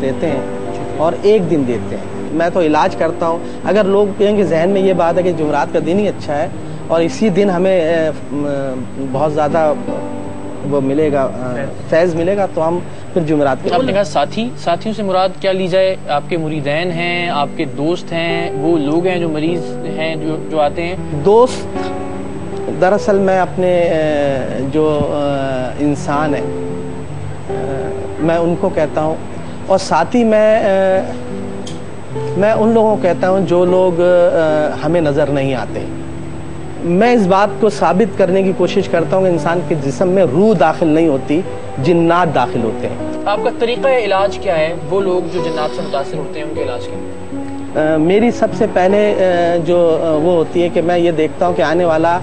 دیتے ہیں اور ایک دن دیتے ہیں. میں تو علاج کرتا ہوں. اگر لوگ کہیں کہ ذہن میں یہ بات ہے کہ جمعرات کا دن ہی اچھا ہے اور اسی دن ہمیں بہت زیادہ وہ ملے گا، فیض ملے گا، تو ہم پھر جمعرات کے. آپ نے کہا ساتھیوں سے مراد کیا لی جائے؟ آپ کے مریدین ہیں، آپ کے دوست ہیں، وہ لوگ ہیں جو مریض ہیں جو آتے ہیں؟ دوست دراصل میں اپنے جو انسان ہیں میں ان کو کہتا ہوں، اور ساتھی میں ان لوگوں کو کہتا ہوں جو لوگ ہمیں نظر نہیں آتے. میں اس بات کو ثابت کرنے کی کوشش کرتا ہوں کہ انسان کے جسم میں روح داخل نہیں ہوتی، جنات داخل ہوتے ہیں. آپ کا طریقہ علاج کیا ہے؟ وہ لوگ جو جنات سے متاثر ہوتے ہیں ان کے علاج کے؟ میری سب سے پہلے جو وہ ہوتی ہے کہ میں یہ دیکھتا ہوں کہ آنے والا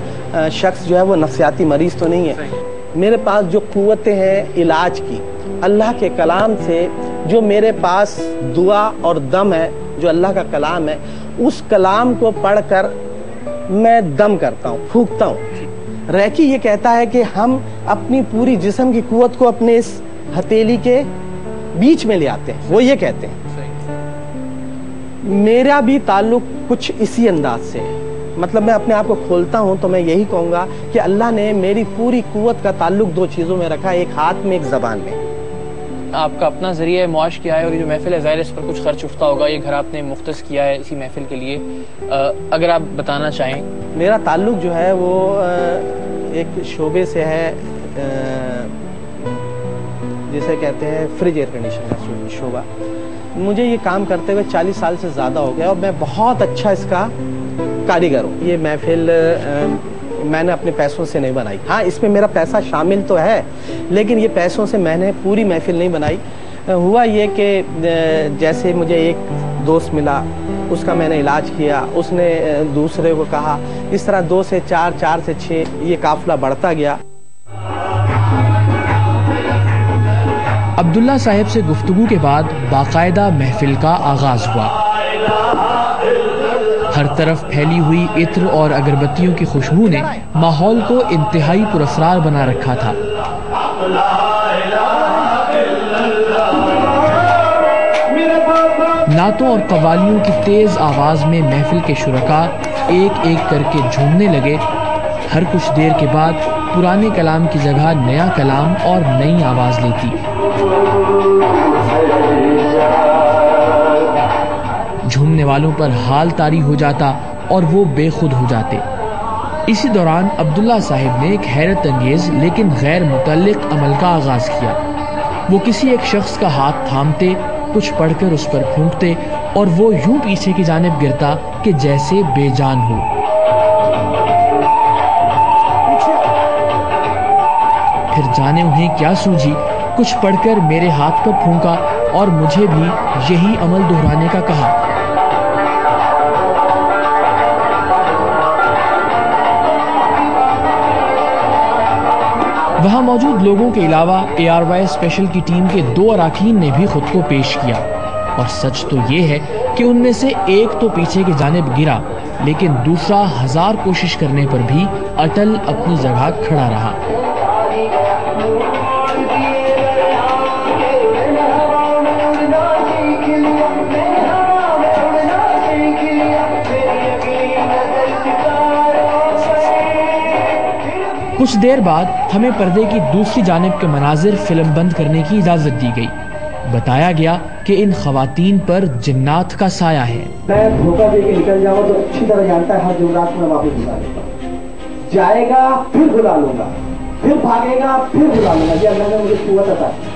شخص جو ہے وہ نفسیاتی مریض تو نہیں ہے. میرے پاس جو قوتیں ہیں علاج کی اللہ کے کلام سے، جو میرے پاس دعا اور دم ہے، جو اللہ کا کلام ہے، اس کلام کو پڑھ کر میں دم کرتا ہوں، پھونکتا ہوں. ریکی یہ کہتا ہے کہ ہم اپنی پوری جسم کی قوت کو اپنے اس ہتھیلی کے بیچ میں لے آتے ہیں. وہ یہ کہتے ہیں. میرا بھی تعلق کچھ اسی انداز سے ہے. مطلب میں اپنے آپ کو کھولتا ہوں تو میں یہی کہوں گا کہ اللہ نے میری پوری قوت کا تعلق دو چیزوں میں رکھا، ایک ہاتھ میں، ایک زبان میں. آپ کا اپنا ذریعہ معاش کیا ہے اور یہ جو محفل ہے ظاہر اس پر کچھ خرچ اٹھتا ہوگا، یہ گھر آپ نے مختص کیا ہے اسی محفل کے لیے، اگر آپ بتانا چاہیں. میرا تعلق جو ہے وہ ایک شعبے سے ہے جسے کہتے ہیں فریج ایئر کنڈیشن کا شعبہ. مجھے یہ کام کرتے ہوئے 40 سال سے زیادہ ہو گیا اور میں بہت اچھا اس کا کاریگر ہوں. یہ محفل میں نے اپنے پیسوں سے نہیں بنائی. ہاں اس میں میرا پیسہ شامل تو ہے لیکن یہ پیسوں سے میں نے پوری محفل نہیں بنائی. ہوا یہ کہ جیسے مجھے ایک دوست ملا، اس کا میں نے علاج کیا، اس نے دوسرے کو کہا، اس طرح 2 سے 4، 4 سے 6 یہ قافلہ بڑھتا گیا. عبداللہ صاحب سے گفتگو کے بعد باقاعدہ محفل کا آغاز ہوا. ہر طرف پھیلی ہوئی عطر اور اگربتیوں کی خوشبو نے ماحول کو انتہائی پراسرار بنا رکھا تھا. نعتوں اور قوالیوں کی تیز آواز میں محفل کے شرکاء ایک ایک کر کے جھومنے لگے. ہر کچھ دیر کے بعد پرانے کلام کی جگہ نیا کلام اور نئی آواز لیتی. جھومنے والوں پر حال طاری ہو جاتا اور وہ بے خود ہو جاتے. اسی دوران عبداللہ صاحب نے ایک حیرت انگیز لیکن غیر متعلق عمل کا آغاز کیا. وہ کسی ایک شخص کا ہاتھ تھامتے، کچھ پڑھ کر اس پر پھونکتے اور وہ یوں پیچھے کی جانب گرتا کہ جیسے بے جان ہو. پھر جانے انہیں کیا سوجھی، کچھ پڑھ کر میرے ہاتھ پر پھونکا اور مجھے بھی یہی عمل دہرانے کا کہا. وہاں موجود لوگوں کے علاوہ ARY اسپیشل کی ٹیم کے 2 اراکین نے بھی خود کو پیش کیا، اور سچ تو یہ ہے کہ ان میں سے ایک تو پیچھے کی جانب گرا لیکن دوسرا 1000 کوشش کرنے پر بھی اٹل اپنی جگہ کھڑا رہا. کچھ دیر بعد ہمیں پردے کی دوسری جانب کے مناظر فلم بند کرنے کی اجازت دی گئی. بتایا گیا کہ ان خواتین پر جنات کا سایہ ہے. میں دھوکہ دے کے نکل جاؤں تو اچھی طرح جانتا ہے ہر جمعرات میں واپس بلا لیتا ہوں. جائے گا پھر بلا لوں گا، پھر بھاگے گا پھر بلا لوں گا. یہ اللہ نے مجھے قوت عطا کی.